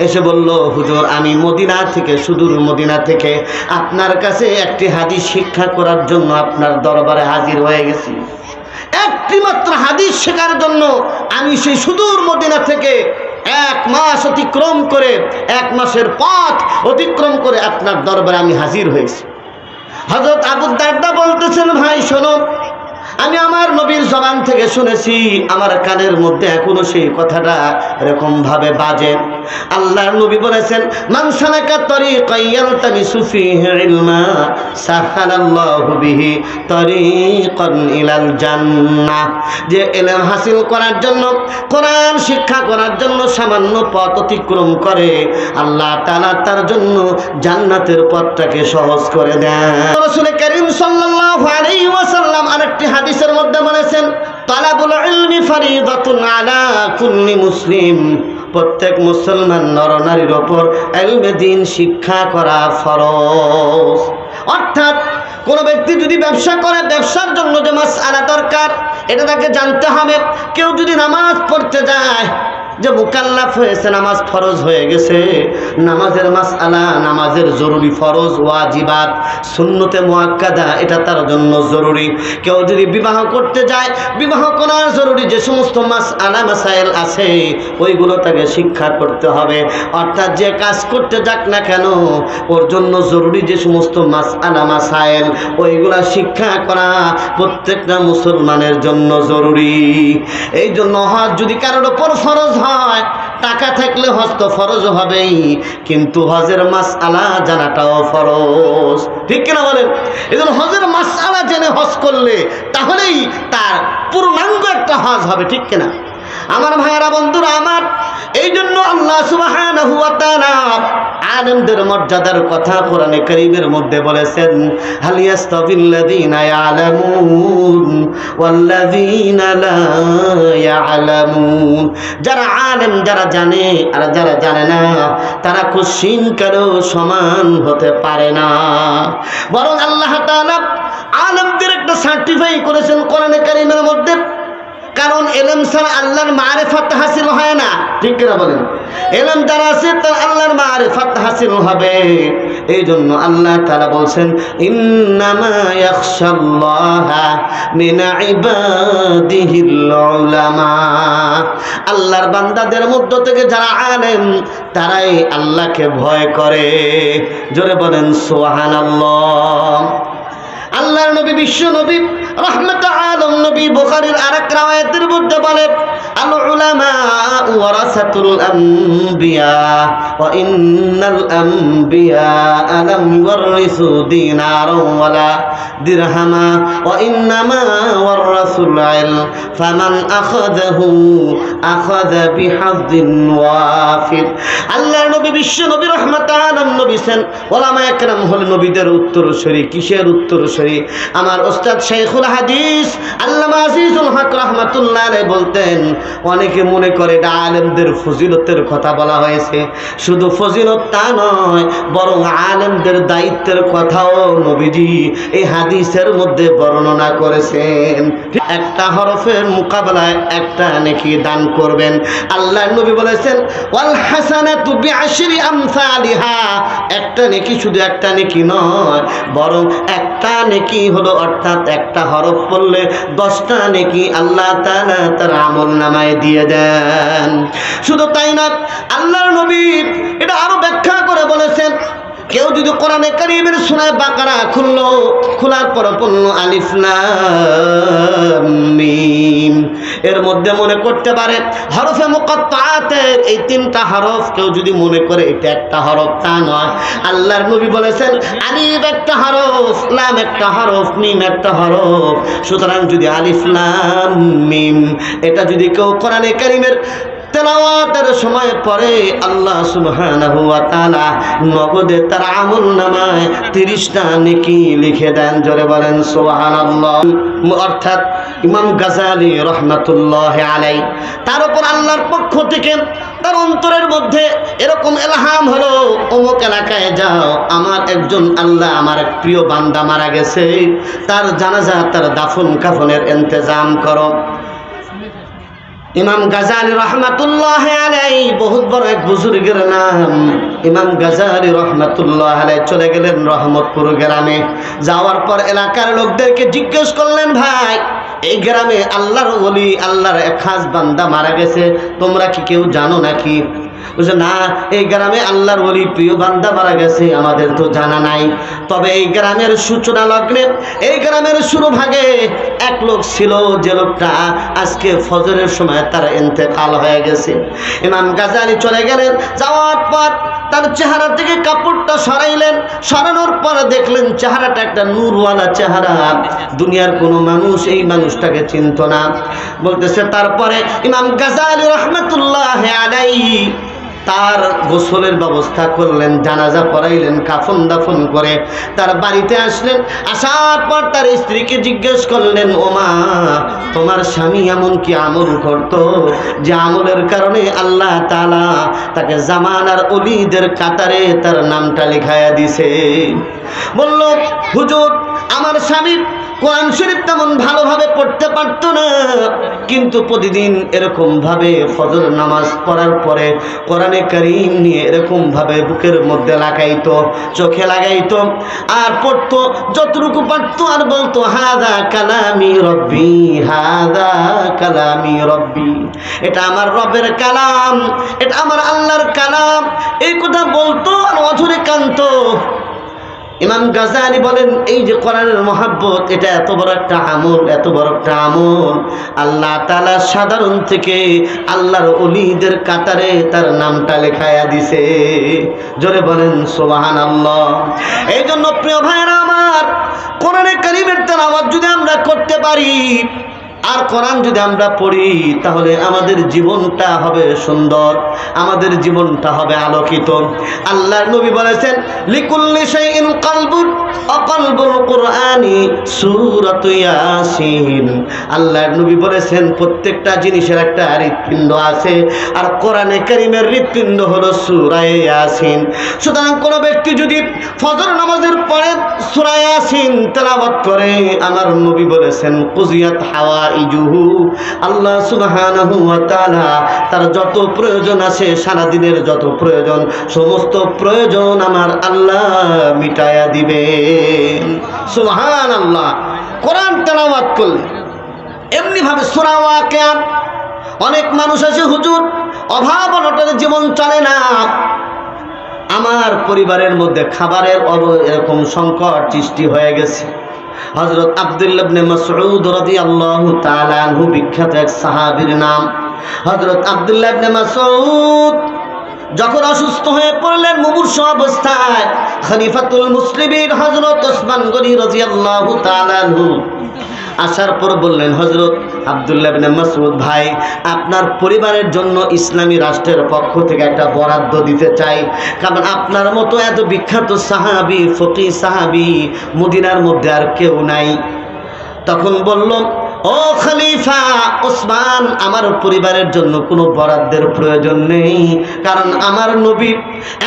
এসে বলল, হুজুর আমি মদিনা থেকে, সুদূর মদিনা থেকে আপনার কাছে একটি হাদিস শিক্ষা করার জন্য আপনার দরবারে হাজির হয়ে গেছি। একটি মাত্র হাদিস শেখার জন্য আমি সেই সুদূর মদিনা থেকে 1 মাস অতিক্রম করে, 1 মাসের পথ অতিক্রম করে আপনার দরবারে আমি হাজির হয়েছি। হযরত আবু দারদা বলতেছেন, ভাই শোনো, আমি আমার নবীর জবান থেকে শুনেছি, আমার কানের মধ্যে এখনো সেই কথাটা এরকম ভাবে বাজে। আল্লাহর নবী বলেছেন, মান সালাকা তরিকান ইয়ালতামিসু ফীহি ইলমা সাহালাল্লাহু বিহি তরিকান ইলাল জান্নাহ। যে ইলম হাসিল করার জন্য, কোরআন শিক্ষা করার জন্য সামান্য পথ অতিক্রম করে, আল্লাহ তাআলা তার জন্য জান্নাতের পথটাকে সহজ করে দেন। রাসূল করিম সাল্লাল্লাহু আলাইহি ওয়াসাল্লাম আরেকটি হাদিসের মধ্যে বলেছেন, তালাবুল ইলমি ফরিদাতুন আলা কুল্লি মুসলিম। প্রত্যেক মুসলমান নরনারীর ওপর ইলমে দ্বীন শিক্ষা করা ফরজ। অর্থাৎ কোন ব্যক্তি যদি ব্যবসা করে, ব্যবসার জন্য যে মাসআলা দরকার এটা তাকে জানতে হবে। কেউ যদি নামাজ পড়তে যায়, যে মুকাল্লাফ হয়েছে, নামাজ ফরজ হয়ে গেছে, নামাজের মাসআলা, নামাজের জরুরি ফরজ, ওয়াজিবাত, সুন্নতে মুআক্কাদা এটা তার জন্য জরুরি। কেউ যদি বিবাহ করতে যায়, বিবাহ করার জরুরি যে সমস্ত মাসআলা মাসাইল আছে ওইগুলো তাকে শিক্ষা করতে হবে। অর্থাৎ যে কাজ করতে যাক না কেন ওর জন্য জরুরি যে সমস্ত মাসআলা মাসাইল ওইগুলা শিক্ষা করা প্রত্যেকটা মুসলমানের জন্য জরুরি। এই জন্য হজ যদি কারোর উপর ফরজ হয়, টাকা থাকলে হজ তো ফরজ হবেই, কিন্তু হজের মাসআলা জানাটাও ফরজ, ঠিক কিনা বলেন? এই জন্য হজের মাসআলা জেনে হজ করলে তাহলেই তার পূর্ণাঙ্গ একটা হজ হবে, ঠিক কিনা? আমার ভাইয়েরা, বন্ধুরা আমার, এই জন্য আল্লাহ সুবহানাহু ওয়া তাআলা আলেমদের মর্যাদার কথা কোরআনে কারীমের মধ্যে বলেছেন, হাল ইয়াস্তাবিল্লাযীনা ইয়ালামুন ওয়াল্লাযীনা লা ইয়ালামুন। যারা আলেম, যারা জানে আর যারা জানে না, তারা কোশ্চিনকালেও সমান হতে পারে না। বরং আল্লাহ তাআলা আলেমদের একটা সার্টিফাই করেছেন কোরআনে কারীমের মধ্যে, কারণ এলেম ছাড়া আল্লাহর মারিফাত হাসিল হয় না, ঠিক কিনা বলেন? এলেম যারা আছে তার আল্লাহর মারিফাত হাসিল হবে। এই জন্য আল্লাহ তাআলা বলছেন, ইন্নামা ইয়াখশাল্লাহা মিন ইবাদিহিল উলামা। আল্লাহর বান্দাদের মধ্য থেকে যারা আলেম তারাই আল্লাহকে ভয় করে। জোরে বলেন সুবহানাল্লাহ। আল্লাহর নবী, বিশ্ব নবী, রাহমাতুল আলামিন নবী বুখারীর আরেক riwayতের মধ্যে বলে, আল উলামা ওয়ারাসাতুল আমবিয়া ওয়া ইন্নাল আমবিয়া আলাম ইওয়ারিসু দিনারাও ওয়ালা দিরহামা ওয়া ইন্নামা ওয়ারাসুল ইলম ফামান আখাযাহু আখাযা বিহাযিন ওয়াফির। আল্লাহর নবী, বিশ্ব নবী, রাহমাতুল আলামিন নবী বলেন, ওলামায়ে কেরাম হল নবীদের উত্তরসূরি। কিসের উত্তরসূরি? আমার ওস্তাদ শাইখুল হাদিস আল্লামা আজিজুল হক রাহমাতুল্লাহ আলাইহি বলতেন, অনেকে মনে করে এটা আলেমদের ফজিলতের কথা বলা হয়েছে। শুধু ফজিলত তা নয়, বরং আলেমদের দায়িত্বের কথাও নবীজি এই হাদিসের মধ্যে বর্ণনা করেছেন। একটা হরফের মোকাবেলায় একটা নেকি দান করবেন। আল্লাহর নবী বলেছেন, ওয়াল হাসানাতু বিআশরি আমসালিহা। একটা নেকি শুধু একটা নেকি নয়, বরং একটা নেকি হলো, অর্থাৎ একটা হরফ পড়লে 10টা নেকি আল্লাহ তাআলা তার আমলনামায় দিয়ে দেন। শুধু তাই না, আল্লাহর নবী এটা আরো ব্যাখ্যা করে বলেছেন, কেউ যদি কোরআনে কারীমের সূরা বাকারা খুললো, খোলার পর পড়ল আলিফ লাম মিম, এর মধ্যে মনে করতে পারে হরফে মুকাত্তাআতের এই 3টা হরফ, কেউ যদি মনে করে এটা একটা হরফ, তা নয়। আল্লাহর নবী বলেছেন, আলিফ একটা হরফ, লাম একটা হরফ, মিম একটা হরফ। সুতরাং যদি আলিফ লাম মিম এটা যদি কেউ কোরআনে কারীমের তেলাওয়াতের সময় পরে, আল্লাহ সুবহানাহু ওয়া তাআলা নগদে তার আমলনামায় 30টা নেকি লিখে দেন। জোরে বলেন সুবহানাল্লাহ। অর্থাৎ ইমাম গাযালি রাহমাতুল্লাহ আলাইহি, তার উপর আল্লাহর পক্ষ থেকে তার অন্তরের মধ্যে এরকম ইলহাম হলো, অমুক এলাকায় যাও, আমার একজন আল্লাহ, আমার এক প্রিয় বান্দা মারা গেছে, তার জানাজা, তার দাফন কাফনের ইন্তজাম করো। ইমাম গাজালি রহমাতুল্লাহ আলাইহি বহুত বড় এক বুজুর্গের নাম। ইমাম গাজালি রহমাতুল্লাহ আলাইহি চলে গেলেন রহমতপুর গ্রামে। যাওয়ার পর এলাকার লোকদেরকে জিজ্ঞেস করলেন, ভাই এই গ্রামে আল্লাহর ওলি, আল্লাহর এক খাস বান্দা মারা গেছে, তোমরা কি কেউ জানো নাকি? বুঝে না, এই গ্রামে আল্লাহর ওলি প্রিয় বান্দা মারা গেছে, আমাদের তো জানা নাই। তবে এই গ্রামের সূচনা লগ্নে, এই গ্রামের শুরু ভাগে এক লোক ছিল, যে লোকটা আজকে ফজরের সময় তার ইন্তেকাল হয়ে গেছে। ইমাম গাজালি চলে গেলেন। যাওয়ার পর তার চেহারা থেকে কাপড়টা সরাইলেন। সরানোর পর দেখলেন চেহারাটা একটা নূরওয়ালা চেহারা। দুনিয়ার কোনো মানুষ এই মানুষটাকে চিনত না। বলতেছে, তারপরে ইমাম গাজালি রহমাতুল্লাহ আলাইহি তার গোসলের ব্যবস্থা করলেন, জানাজা পড়াইলেন, কাফন দাফন করে তার বাড়িতে আসলেন। আসার পর তার স্ত্রীকে জিজ্ঞেস করলেন, ও মা, তোমার স্বামী এমন কি আমল করতো যে আমলের কারণে আল্লাহ তাআলা তাকে জামানার ওলিদের কাতারে তার নামটা লিখায়া দিছে? বলল, হুজুর, আমার স্বামী কোরআন শরীফ তেমন ভালোভাবে পড়তে পারতো না, কিন্তু প্রতিদিন এরকম ভাবে ফজর নামাজ পড়ার পরে কোরআনে কারীম নিয়ে এরকম ভাবে বুকের মধ্যে লাগাইতো, চোখে লাগাইতো আর পড়তো, যতটুকু পারতো আর বলতো, হাদা কালামি রব্বি, হাদা কালামি রব্বি, এটা আমার রবের কালাম, এটা আমার আল্লাহর কালাম। এই কথা বলতো আর অঝরে কাঁদতো। ইমাম গাজালি বলেন, এই যে কোরআনের মহব্বত, এটা এত বড় একটা আমল, এত বড় একটা আমল, আল্লাহ তাআলা সাধারণ থেকে আল্লাহর ওলিদের কাতারে তার নামটা লেখায়া দিছে। জোরে বলেন সুবহানাল্লাহ। এই জন্য প্রিয় ভাইরা আমার, কোরআনে কারীমের তেলাওয়াত যদি আমরা করতে পারি আর কোরআন যদি আমরা পড়ি, তাহলে আমাদের জীবনটা হবে সুন্দর, আমাদের জীবনটা হবে আলোকিত। আল্লাহর নবী বলেছেন, লিকুল্লি শাইইন কলবুন ওয়া কলবুল কুরআনি সূরাতু ইয়াসিন। আল্লাহর নবী বলেছেন, প্রত্যেকটা জিনিসের একটা হৃৎপিণ্ড আছে, আর কোরআনে কারীমের হৃৎপিণ্ড হলো সূরা ইয়াসিন। সুতরাং কোনো ব্যক্তি যদি ফজর নামাজের পরে সূরা ইয়াসিন তেলাওয়াত করে, আমার নবী বলেছেন, কুজিয়াত হাওয়া ইজুহু, আল্লাহ সুবহানাহু ওয়া তাআলা তার যত প্রয়োজন আছে, সারা দিনের যত প্রয়োজন, সমস্ত প্রয়োজন আমার আল্লাহ মিটায়া দিবেন। সুবহানাল্লাহ। কোরআন তেলাওয়াত করলে এমনি ভাবে সূরা ওয়াকিয়া, অনেক মানুষ আছে, হুজুর অভাব অনটনের জীবন চলে না, আমার পরিবারের মধ্যে খাবারের এরকম সংকট সৃষ্টি হয়ে গেছে। হযরত আব্দুল্লাহ ইবনে মাসউদ রাদিয়াল্লাহু তাআলা আনহু, বিখ্যাত এক সাহাবীর নাম। হযরত আব্দুল্লাহ ইবনে মাসউদ যখন অসুস্থ হয়ে পড়লেন, মুমূর্ষু অবস্থায়, খলিফাতুল মুসলিমিন হযরত ওসমান গনি রাদিয়াল্লাহু তাআলা আনহু আসার পর বললেন, হযরত আব্দুল্লাহ ইবনে মাসউদ ভাই, আপনার পরিবারের জন্য ইসলামী রাষ্ট্রের পক্ষ থেকে একটা বরাদ্দ দিতে চাই, কারণ আপনার মতো এত বিখ্যাত সাহাবী, ফকিহ সাহাবী মদিনার মধ্যে আর কেউ নাই। তখন বলল, ও খলিফা ওসমান, আমার পরিবারের জন্য কোনো বরাদ্দের প্রয়োজন নেই, কারণ আমার নবী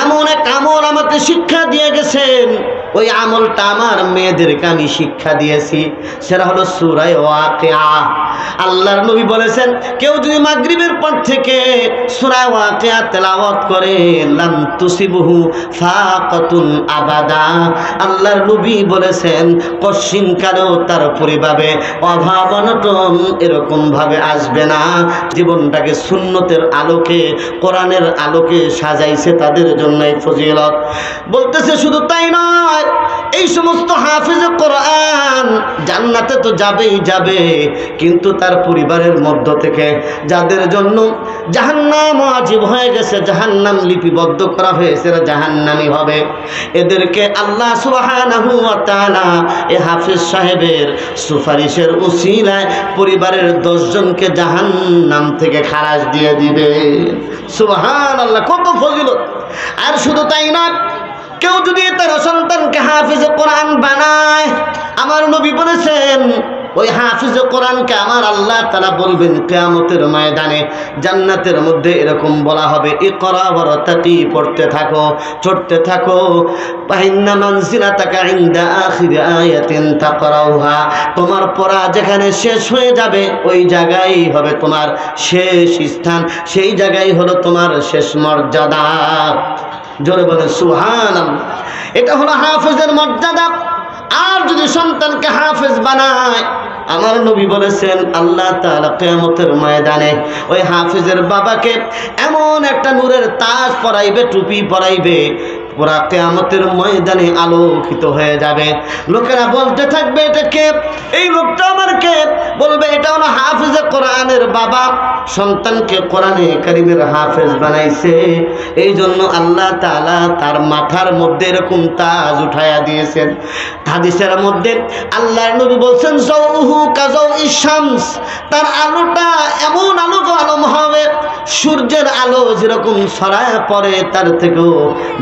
এমন এক আমল আমাকে শিক্ষা দিয়ে গেছেন, ওই আমলটা আমার মেয়েদেরকে আমি শিক্ষা দিয়েছি, সেটা হলো সূরা ওয়াকিয়া। আল্লাহর নবী বলেছেন, কেউ যদি মাগরিবের পর থেকে সূরা ওয়াকিয়া তেলাওয়াত করে, লাম তুসিবহু ফাকাতুন আবাদা। আল্লাহর নবী বলেছেন, কশিন কালেও তার পরিবারে অভাব অনটন এরকম ভাবে আসবে না। জীবনটাকে সুন্নতের আলোকে, কোরআনের আলোকে সাজাইছে, তাদের জন্য এই ফজিলত। বলতেছে শুধু তাই নয়, এই সমস্ত হাফেজে কোরআন জান্নাতে তো যাবেই যাবে, কিন্তু তার পরিবারের মধ্য থেকে যাদের জন্য জাহান্নাম ওয়াজিব হয়ে গেছে, জাহান্নাম লিপিবদ্ধ করা হয়েছে, জাহান্নামী হবে, এদেরকে আল্লাহ সুবহানাহু ওয়া তাআলা এই হাফেজ সাহেবের সুপারিশের উসিলায় পরিবারের 10 জনকে জাহান্নাম থেকে খালাস দিয়ে দিবে। সুবহানাল্লাহ, কত ফজিলত! আর শুধু তাই না, কেউ যদি তার সন্তানকে হাফেজে কোরআন বানায়, আমার নবী বলেছেন, ওই হাফিজ কোরআনকে আমার আল্লাহ তাআলা বলবেন কিয়ামতের ময়দানে জান্নাতের মধ্যে এরকম বলা হবে, ইকরা ওয়ারতাকি, পড়তে থাকো, চড়তে থাকো, ফাইন্না মানজিলাতাকা ইনদা আখির আয়াতিন তাকরাউহা, তোমার পড়া যেখানে শেষ হয়ে যাবে ওই জায়গায় হবে তোমার শেষ স্থান, সেই জায়গায় হলো তোমার শেষ মর্যাদা। জোরে বলেন সুবহানাল্লাহ। এটা হলো হাফেজের মর্যাদা। আর যদি সন্তানকে হাফেজ বানায়, আমার নবী বলেছেন আল্লাহ তাআলা কিয়ামতের ময়দানে ওই হাফেজের বাবাকে এমন একটা নূরের তাজ পরাইবে, টুপি পরাইবে, পুরা কিয়ামতের ময়দানে আলোকিত হয়ে যাবে। লোকেরা বলতে থাকবে এটা কে, এই লোকটা আমার কে? বলবে এটা হলো হাফেজে কোরআনের বাবা, সন্তানকে কোরআনে কারীমের হাফেজ বানাইছে, এই জন্য আল্লাহ তাআলা তার মাথার মধ্যে এরকম তাজ উঠায়া দিয়েছেন। হাদিসের মধ্যে আল্লাহর নবী বলছেন যাউহু কাযাউইশ শামস, তার আলোটা এমন আলোক হবে, সূর্যের আলো যেরকম ছড়ায় পড়ে তার থেকেও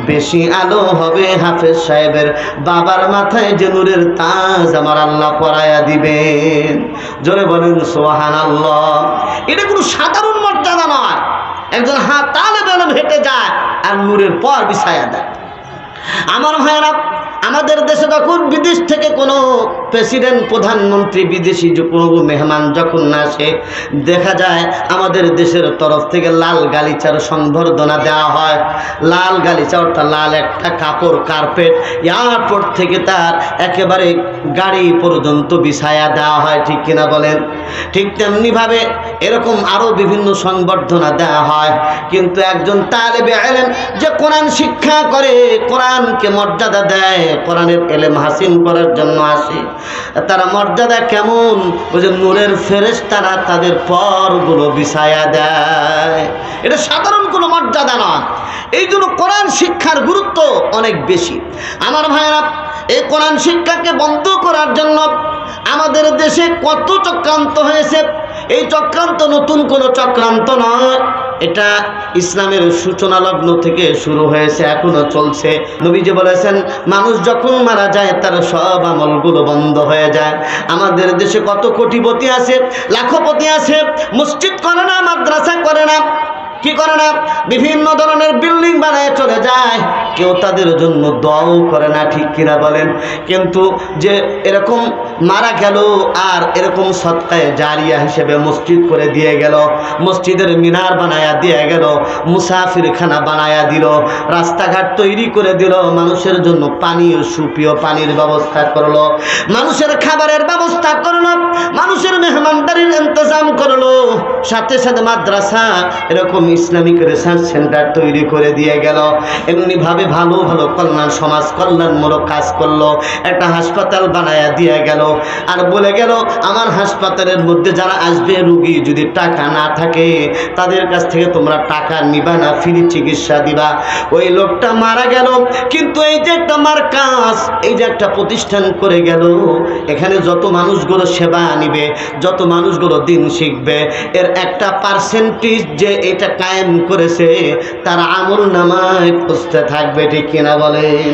বেশি আলো হবে হাফেজ সাহেবের বাবার মাথায় যে নূরের তাজ আমার আল্লাহ পরায়া দিবেন। জোরে বলেন সুবহানাল্লাহ। এটা কোনো সাধারণ মর্যাদা নয়। একজন তালেবে ইলম হেঁটে যায় আর নূরের পর বিছায়া দেয়। আমার ভাইয়েরা, আমাদের দেশে যখন বিদেশ থেকে কোনো প্রেসিডেন্ট, প্রধানমন্ত্রী, বিদেশি কোনো মেহমান যখন আসে, দেখা যায় আমাদের দেশের তরফ থেকে লাল গালিচার সংবর্ধনা দেওয়া হয়। লাল গালিচা অর্থাৎ লাল একটা কাপড়, কার্পেট এয়ারপোর্ট থেকে তার একেবারে গাড়ি পর্যন্ত বিছায়া দেওয়া হয়, ঠিক কিনা বলেন? ঠিক তেমনিভাবে এরকম আরও বিভিন্ন সংবর্ধনা দেওয়া হয়। কিন্তু একজন তালেবে ইলম যে কোরআন শিক্ষা করে, কোরআনকে মর্যাদা দেয়, কোরআনের ইলম হাসিল করার জন্য আসে, তারা মর্যাদা কেমন? ওই যে নূরের ফেরেশতারা তাদের পরগুলো বিছায়া দেয়। এটা সাধারণ কোনো মর্যাদা নয়। এই জন্য কোরআন শিক্ষার গুরুত্ব অনেক বেশি। আমার ভাইয়েরা, এই কোরআন শিক্ষাকে বন্ধ করার জন্য আমাদের দেশে কত চক্রান্ত হয়েছে। এই চক্রান্ত নতুন কোনো চক্রান্ত নয়, এটা ইসলামের সূচনা লগ্ন থেকে শুরু হয়েছে, এখনো চলছে। নবীজি বলেছেন মানুষ যখন মারা যায় তার সব আমলগুলো বন্ধ হয়ে যায়। আমাদের দেশে কত কোটিপতি আছে, লাখপতি আছে, মসজিদ করে না, মাদ্রাসা করে না, কি করে না, বিভিন্ন ধরনের বিল্ডিং বানায় চলে যায়, কেউ তাদের জন্য দোয়াও করে না, ঠিক কিনা বলেন? কিন্তু যে এরকম মারা গেল আর এরকম সদকায়ে জারিয়া হিসেবে মসজিদ করে দিয়ে গেল, মসজিদের মিনার বানায়া দিয়ে গেল, মুসাফিরখানা বানায়া দিল, রাস্তাঘাট তৈরি করে দিল, মানুষের জন্য পানীয় সুপেয় পানির ব্যবস্থা করলো, মানুষের খাবারের ব্যবস্থা করলো, মানুষের মেহমানদারির ইন্তজাম করলো, সাথে সাথে মাদ্রাসা এরকম ইসলামিক রিসার্চ সেন্টার তৈরি করে দিয়ে গেল। এমনিভাবে ভালো ভালো কল্যাণ সমাজ কল্যাণমূলক কাজ করলো, একটা হাসপাতাল বানায়া দিয়ে গেল, আর বলে গেল আমার হাসপাতালের মধ্যে যারা আসবে রুগী যদি টাকা না থাকে তাদের কাছ থেকে তোমরা টাকা নিবা না, ফ্রি চিকিৎসা দিবা। ওই লোকটা মারা গেল, কিন্তু এই যে একটা মার্কাজ, এই যে একটা প্রতিষ্ঠান করে গেল, এখানে যত মানুষগুলো সেবা নিবে, যত মানুষগুলো দিন শিখবে, এর একটা পার্সেন্টেজ যে এটা কায়েম করেছে তার আমল নামায় খুঁজতে থাকবে, ঠিক কিনা বলেন?